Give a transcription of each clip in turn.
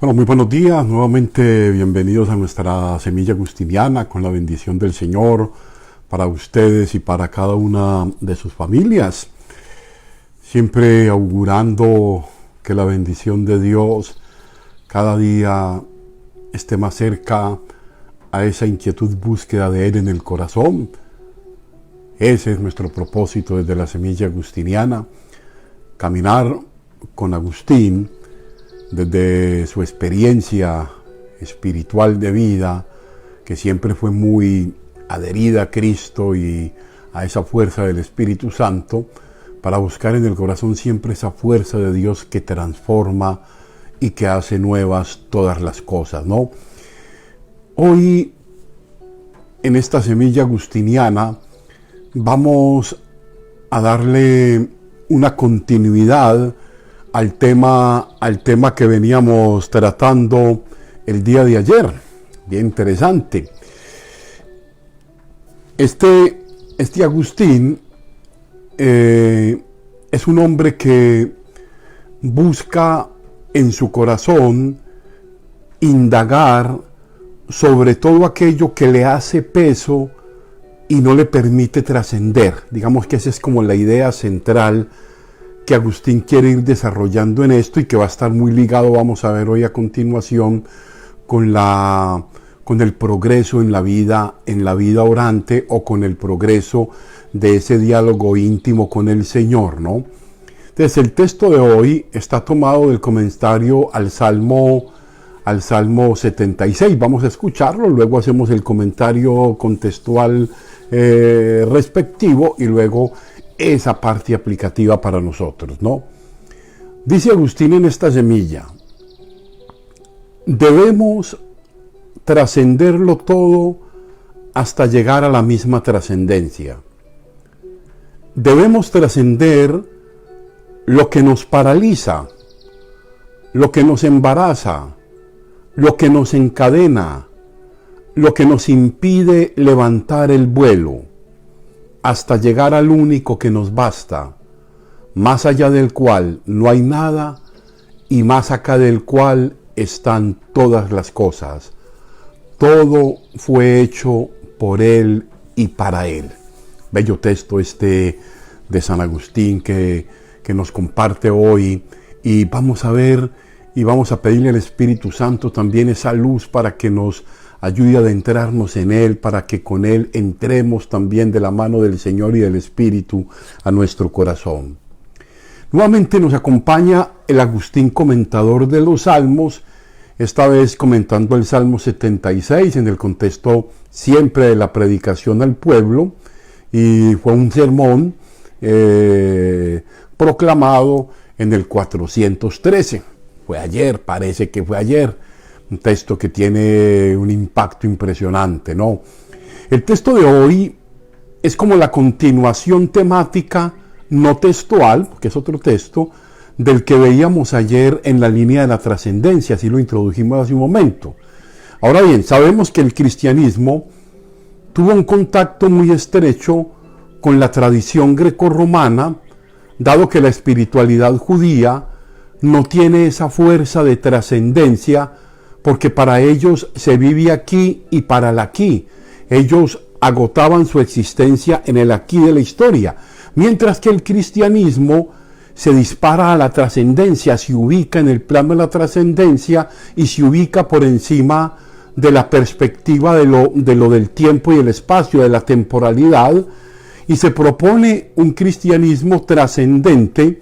Bueno, muy buenos días, nuevamente bienvenidos a nuestra semilla agustiniana con la bendición del Señor para ustedes y para cada una de sus familias. Siempre augurando que la bendición de Dios cada día esté más cerca a esa inquietud búsqueda de Él en el corazón. Ese es nuestro propósito desde la semilla agustiniana, caminar con Agustín desde su experiencia espiritual de vida, que siempre fue muy adherida a Cristo y a esa fuerza del Espíritu Santo, para buscar en el corazón siempre esa fuerza de Dios que transforma y que hace nuevas todas las cosas, ¿no? Hoy, en esta semilla agustiniana, vamos a darle una continuidad al tema que veníamos tratando el día de ayer. Bien interesante. Este Agustín es un hombre que busca en su corazón indagar sobre todo aquello que le hace peso y no le permite trascender. Digamos que esa es como la idea central que Agustín quiere ir desarrollando en esto y que va a estar muy ligado, vamos a ver hoy a continuación, con el progreso en la vida orante, o con el progreso de ese diálogo íntimo con el Señor, ¿no? Entonces el texto de hoy está tomado del comentario al Salmo 76. Vamos a escucharlo, luego hacemos el comentario contextual respectivo y luego esa parte aplicativa para nosotros, ¿no? Dice Agustín en esta semilla: debemos trascenderlo todo hasta llegar a la misma trascendencia. Debemos trascender lo que nos paraliza, lo que nos embaraza, lo que nos encadena, lo que nos impide levantar el vuelo, hasta llegar al único que nos basta, más allá del cual no hay nada y más acá del cual están todas las cosas. Todo fue hecho por Él y para Él. Bello texto de San Agustín que nos comparte hoy, y vamos a ver y vamos a pedirle al Espíritu Santo también esa luz para que nos ayude a adentrarnos en Él, para que con Él entremos también de la mano del Señor y del Espíritu a nuestro corazón. Nuevamente nos acompaña el Agustín comentador de los Salmos, esta vez comentando el Salmo 76 en el contexto siempre de la predicación al pueblo, y fue un sermón proclamado en el 413. Fue ayer, parece que fue ayer. Un texto que tiene un impacto impresionante, ¿no? El texto de hoy es como la continuación temática, no textual, porque es otro texto, del que veíamos ayer en la línea de la trascendencia, así lo introdujimos hace un momento. Ahora bien, sabemos que el cristianismo tuvo un contacto muy estrecho con la tradición grecorromana, dado que la espiritualidad judía no tiene esa fuerza de trascendencia, porque para ellos se vive aquí y para el aquí. Ellos agotaban su existencia en el aquí de la historia, mientras que el cristianismo se dispara a la trascendencia, se ubica en el plano de la trascendencia y se ubica por encima de la perspectiva de lo del tiempo y el espacio, de la temporalidad, y se propone un cristianismo trascendente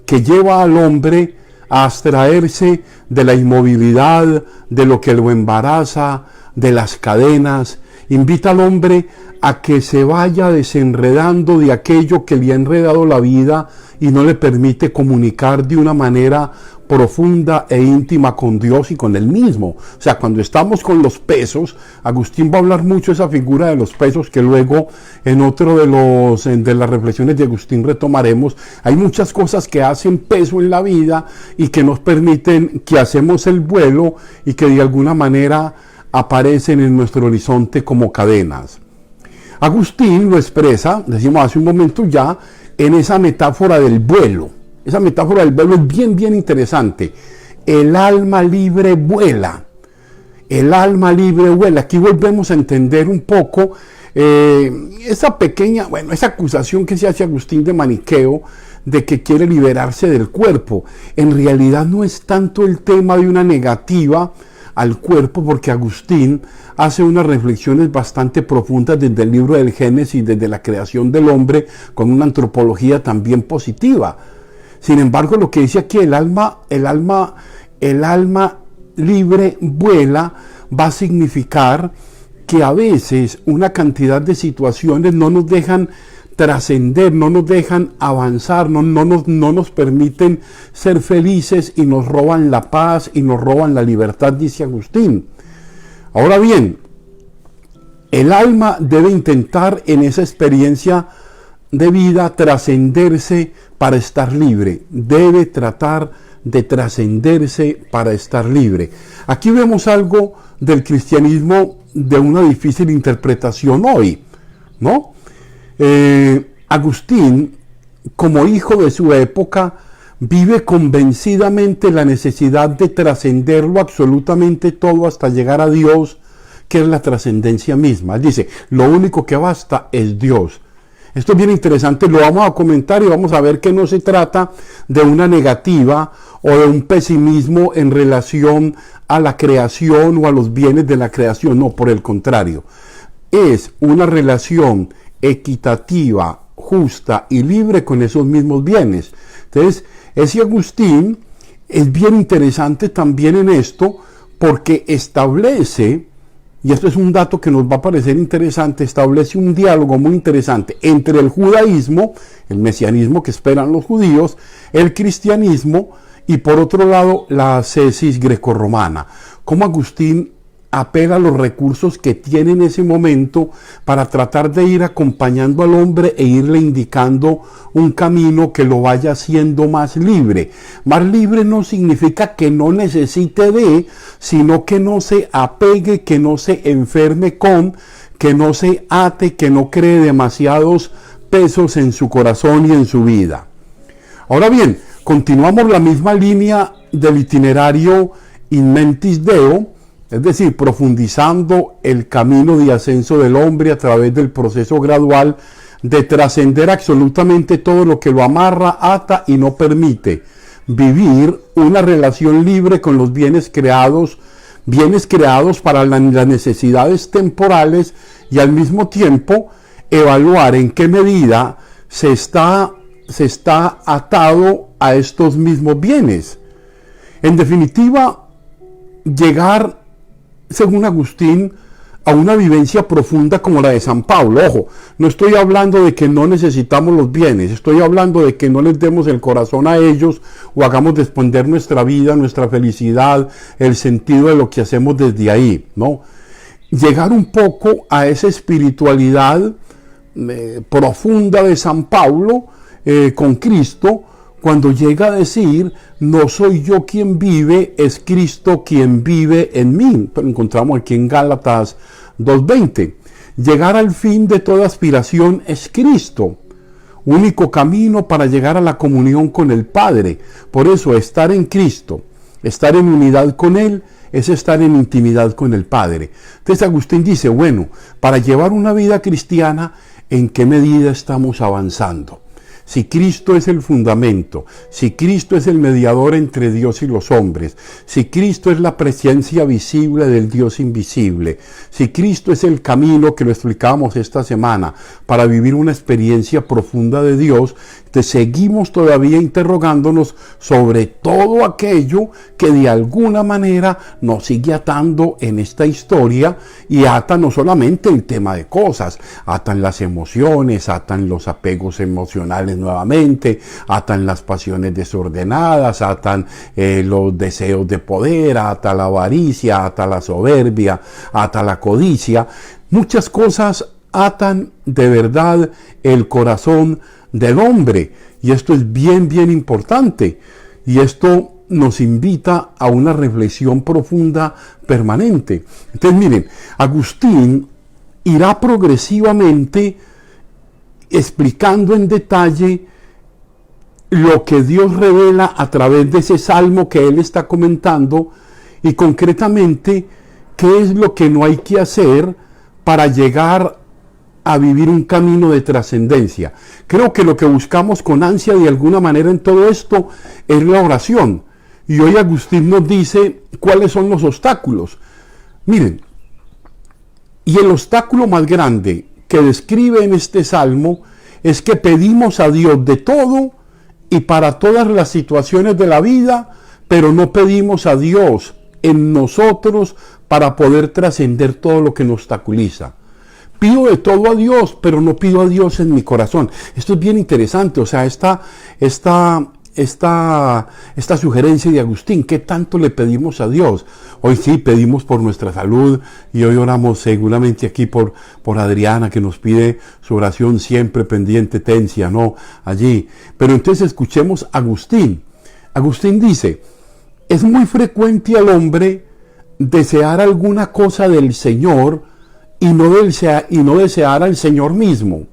que lleva al hombre a abstraerse de la inmovilidad, de lo que lo embaraza, de las cadenas. Invita al hombre a que se vaya desenredando de aquello que le ha enredado la vida y no le permite comunicar de una manera profunda e íntima con Dios y con Él mismo. O sea, cuando estamos con los pesos, Agustín va a hablar mucho de esa figura de los pesos, que luego en otro de las reflexiones de Agustín retomaremos. Hay muchas cosas que hacen peso en la vida y que nos permiten que hacemos el vuelo y que de alguna manera aparecen en nuestro horizonte como cadenas. Agustín lo expresa, decimos hace un momento ya, en esa metáfora del vuelo. Esa metáfora del vuelo es bien interesante. el alma libre vuela. El alma libre vuela. Aquí volvemos a entender un poco esa acusación que se hace Agustín de Maniqueo de que quiere liberarse del cuerpo. En realidad no es tanto el tema de una negativa al cuerpo, porque Agustín hace unas reflexiones bastante profundas desde el libro del Génesis, desde la creación del hombre, con una antropología también positiva. Sin embargo, lo que dice aquí, el alma libre vuela, va a significar que a veces una cantidad de situaciones no nos dejan trascender, no nos dejan avanzar, no nos permiten ser felices y nos roban la paz y nos roban la libertad, dice Agustín. Ahora bien, el alma debe intentar en esa experiencia de vida trascenderse para estar libre, debe tratar de trascenderse para estar libre. Aquí vemos algo del cristianismo de una difícil interpretación hoy, ¿no? Agustín, como hijo de su época, vive convencidamente la necesidad de trascenderlo absolutamente todo hasta llegar a Dios, que es la trascendencia misma. Él dice, lo único que basta es Dios. Esto es bien interesante, lo vamos a comentar y vamos a ver que no se trata de una negativa o de un pesimismo en relación a la creación o a los bienes de la creación. No, por el contrario, es una relación equitativa, justa y libre con esos mismos bienes. Entonces, ese Agustín es bien interesante también en esto, porque establece, y esto es un dato que nos va a parecer interesante, establece un diálogo muy interesante entre el judaísmo, el mesianismo que esperan los judíos, el cristianismo y por otro lado la ascesis grecorromana. Como Agustín apela a los recursos que tiene en ese momento para tratar de ir acompañando al hombre e irle indicando un camino que lo vaya haciendo más libre. Más libre no significa que no necesite de, sino que no se apegue, que no se enferme con, que no se ate, que no cree demasiados pesos en su corazón y en su vida. Ahora bien, continuamos la misma línea del itinerario In Mentis Deo, es decir, profundizando el camino de ascenso del hombre a través del proceso gradual de trascender absolutamente todo lo que lo amarra, ata y no permite vivir una relación libre con los bienes creados para las necesidades temporales, y al mismo tiempo evaluar en qué medida se está atado a estos mismos bienes. En definitiva, llegar, según Agustín, a una vivencia profunda como la de San Pablo. Ojo, no estoy hablando de que no necesitamos los bienes, estoy hablando de que no les demos el corazón a ellos o hagamos depender nuestra vida, nuestra felicidad, el sentido de lo que hacemos desde ahí, ¿no? Llegar un poco a esa espiritualidad profunda de San Pablo con Cristo, cuando llega a decir, no soy yo quien vive, es Cristo quien vive en mí. Pero encontramos aquí en Gálatas 2:20. Llegar al fin de toda aspiración es Cristo, único camino para llegar a la comunión con el Padre. Por eso, estar en Cristo, estar en unidad con Él, es estar en intimidad con el Padre. Entonces Agustín dice, bueno, para llevar una vida cristiana, ¿en qué medida estamos avanzando? Si Cristo es el fundamento, si Cristo es el mediador entre Dios y los hombres, si Cristo es la presencia visible del Dios invisible, si Cristo es el camino, que lo explicábamos esta semana, para vivir una experiencia profunda de Dios, te seguimos todavía interrogándonos sobre todo aquello que de alguna manera nos sigue atando en esta historia, y ata no solamente el tema de cosas, atan las emociones, atan los apegos emocionales nuevamente, atan las pasiones desordenadas, atan los deseos de poder, ata la avaricia, ata la soberbia, ata la codicia. Muchas cosas atan de verdad el corazón del hombre, y esto es bien importante, y esto nos invita a una reflexión profunda permanente. Entonces miren, Agustín irá progresivamente explicando en detalle lo que Dios revela a través de ese salmo que él está comentando y concretamente qué es lo que no hay que hacer para llegar a vivir un camino de trascendencia. Creo que lo que buscamos con ansia de alguna manera en todo esto es la oración. Y hoy Agustín nos dice cuáles son los obstáculos. Miren, y el obstáculo más grande que describe en este salmo es que pedimos a Dios de todo y para todas las situaciones de la vida, pero no pedimos a Dios en nosotros para poder trascender todo lo que nos obstaculiza. Pido de todo a Dios, pero no pido a Dios en mi corazón. Esto es bien interesante, o sea, esta sugerencia de Agustín, ¿qué tanto le pedimos a Dios? Hoy sí pedimos por nuestra salud y hoy oramos seguramente aquí por Adriana, que nos pide su oración siempre pendiente, tensia, ¿no? Allí. Pero entonces escuchemos a Agustín. Agustín dice, es muy frecuente al hombre desear alguna cosa del Señor y no desear al Señor mismo,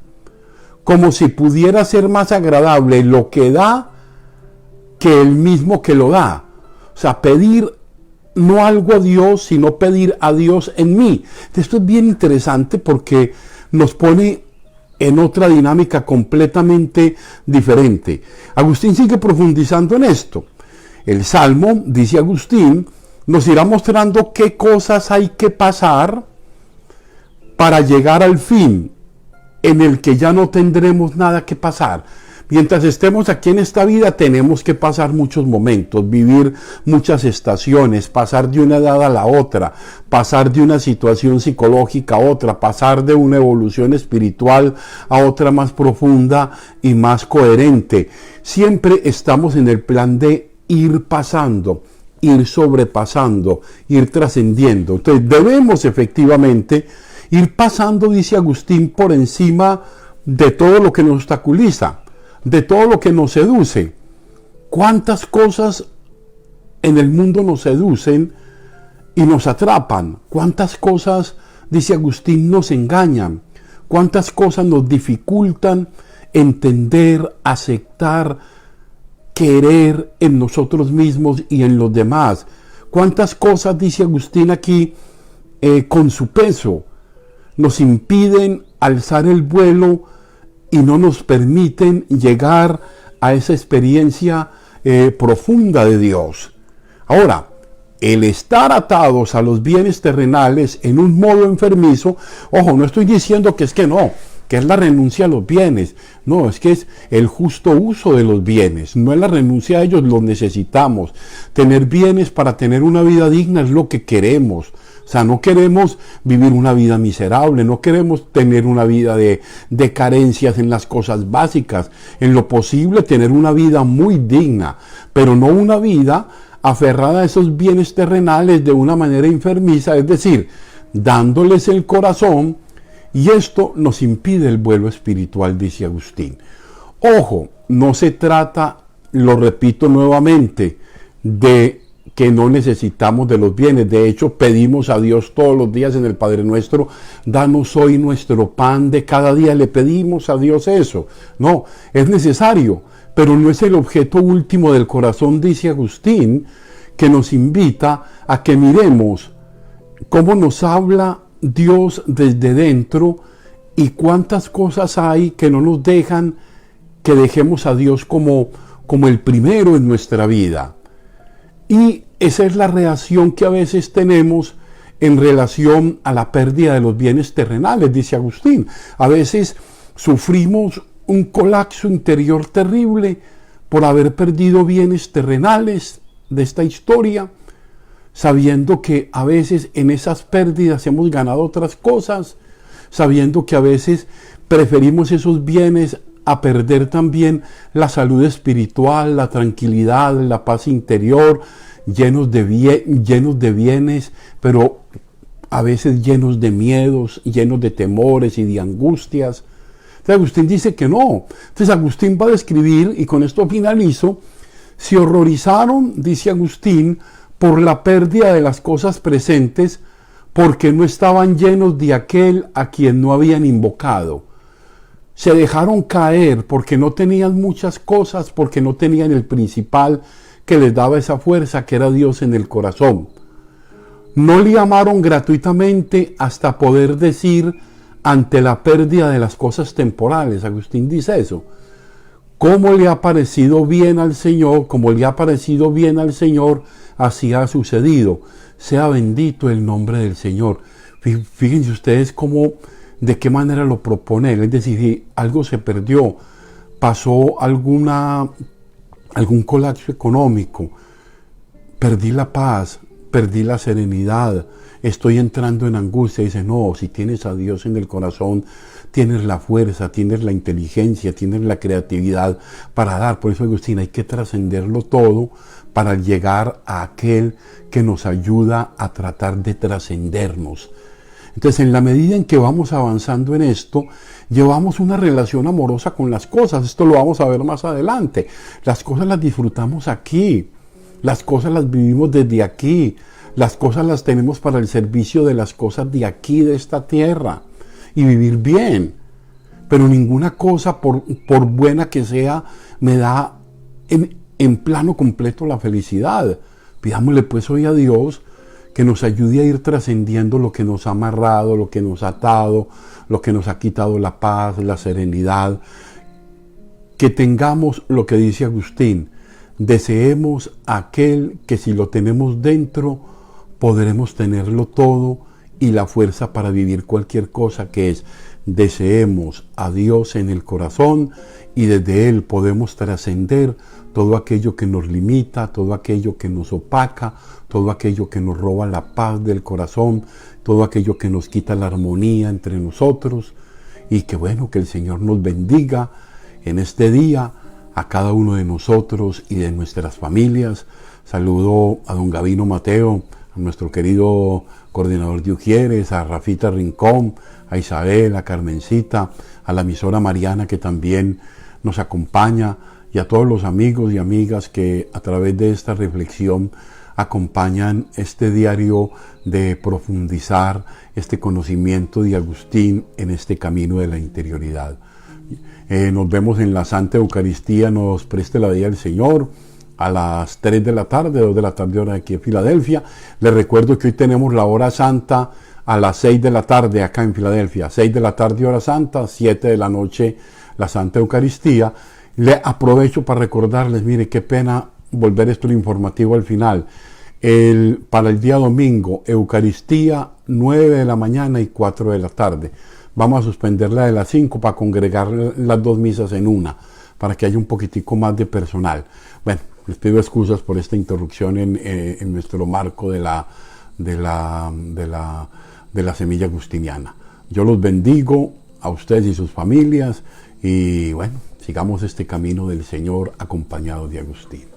como si pudiera ser más agradable lo que da que el mismo que lo da. O sea, pedir no algo a Dios, sino pedir a Dios en mí. Esto es bien interesante porque nos pone en otra dinámica completamente diferente. Agustín sigue profundizando en esto. El Salmo, dice Agustín, nos irá mostrando qué cosas hay que pasar para llegar al fin en el que ya no tendremos nada que pasar. Mientras estemos aquí en esta vida tenemos que pasar muchos momentos, vivir muchas estaciones, pasar de una edad a la otra, pasar de una situación psicológica a otra, pasar de una evolución espiritual a otra más profunda y más coherente. Siempre estamos en el plan de ir pasando, ir sobrepasando, ir trascendiendo. Entonces debemos efectivamente ir pasando, dice Agustín, por encima de todo lo que nos obstaculiza, de todo lo que nos seduce. ¿Cuántas cosas en el mundo nos seducen y nos atrapan? ¿Cuántas cosas, dice Agustín, nos engañan? ¿Cuántas cosas nos dificultan entender, aceptar, querer en nosotros mismos y en los demás? ¿Cuántas cosas, dice Agustín aquí, con su peso, nos impiden alzar el vuelo y no nos permiten llegar a esa experiencia profunda de Dios? Ahora, el estar atados a los bienes terrenales en un modo enfermizo, ojo, no estoy diciendo que es la renuncia a los bienes, no, es que es el justo uso de los bienes, no es la renuncia a ellos, los necesitamos. Tener bienes para tener una vida digna es lo que queremos. O sea, no queremos vivir una vida miserable, no queremos tener una vida de carencias en las cosas básicas. En lo posible tener una vida muy digna, pero no una vida aferrada a esos bienes terrenales de una manera enfermiza, es decir, dándoles el corazón, y esto nos impide el vuelo espiritual, dice Agustín. Ojo, no se trata, lo repito nuevamente, de que no necesitamos de los bienes. De hecho, pedimos a Dios todos los días en el Padre Nuestro, danos hoy nuestro pan de cada día. Le pedimos a Dios eso. No, es necesario, pero no es el objeto último del corazón, dice Agustín, que nos invita a que miremos cómo nos habla Dios desde dentro y cuántas cosas hay que no nos dejan que dejemos a Dios como el primero en nuestra vida. Y esa es la reacción que a veces tenemos en relación a la pérdida de los bienes terrenales, dice Agustín. A veces sufrimos un colapso interior terrible por haber perdido bienes terrenales de esta historia, sabiendo que a veces en esas pérdidas hemos ganado otras cosas, sabiendo que a veces preferimos esos bienes a perder también la salud espiritual, la tranquilidad, la paz interior, llenos de bienes, pero a veces llenos de miedos, llenos de temores y de angustias. Entonces Agustín dice que no. Entonces Agustín va a describir, y con esto finalizo, se horrorizaron, dice Agustín, por la pérdida de las cosas presentes, porque no estaban llenos de aquel a quien no habían invocado. se dejaron caer porque no tenían muchas cosas, porque no tenían el principal que les daba esa fuerza, que era Dios en el corazón. No le amaron gratuitamente hasta poder decir ante la pérdida de las cosas temporales. Agustín dice eso. ¿Cómo le ha parecido bien al Señor? Como le ha parecido bien al Señor, así ha sucedido. Sea bendito el nombre del Señor. Fíjense ustedes cómo, de qué manera lo propone. Es decir, si algo se perdió, pasó algún colapso económico, perdí la paz, perdí la serenidad, estoy entrando en angustia. Dice, no, si tienes a Dios en el corazón, tienes la fuerza, tienes la inteligencia, tienes la creatividad para dar. Por eso, Agustín, hay que trascenderlo todo para llegar a aquel que nos ayuda a tratar de trascendernos. Entonces, en la medida en que vamos avanzando en esto, llevamos una relación amorosa con las cosas. Esto lo vamos a ver más adelante. Las cosas las disfrutamos aquí. Las cosas las vivimos desde aquí. Las cosas las tenemos para el servicio de las cosas de aquí, de esta tierra. Y vivir bien. Pero ninguna cosa, por buena que sea, me da en plano completo la felicidad. Pidámosle pues hoy a Dios que nos ayude a ir trascendiendo lo que nos ha amarrado, lo que nos ha atado, lo que nos ha quitado la paz, la serenidad. Que tengamos lo que dice Agustín, deseemos aquel que si lo tenemos dentro, podremos tenerlo todo y la fuerza para vivir cualquier cosa, que es deseemos a Dios en el corazón y desde Él podemos trascender todo aquello que nos limita, todo aquello que nos opaca, todo aquello que nos roba la paz del corazón, todo aquello que nos quita la armonía entre nosotros. Y que bueno, que el Señor nos bendiga en este día a cada uno de nosotros y de nuestras familias. Saludo a don Gabino Mateo, a nuestro querido coordinador de Ujieres, a Rafita Rincón, a Isabel, a Carmencita, a la emisora Mariana que también nos acompaña, y a todos los amigos y amigas que a través de esta reflexión acompañan este diario de profundizar este conocimiento de Agustín en este camino de la interioridad. Nos vemos en la Santa Eucaristía, nos preste la día el Señor, a las 3 de la tarde, 2 de la tarde hora de aquí en Filadelfia. Les recuerdo que hoy tenemos la hora santa a las 6 de la tarde acá en Filadelfia. 6 de la tarde hora santa, 7 de la noche la Santa Eucaristía. Le aprovecho para recordarles, mire, qué pena volver esto informativo al final. Para el día domingo, Eucaristía 9 de la mañana y 4 de la tarde. Vamos a suspenderla de las 5 para congregar las dos misas en una, para que haya un poquitico más de personal. Bueno, les pido excusas por esta interrupción en nuestro marco de la semilla agustiniana. Yo los bendigo a ustedes y sus familias y bueno, sigamos este camino del Señor acompañado de Agustín.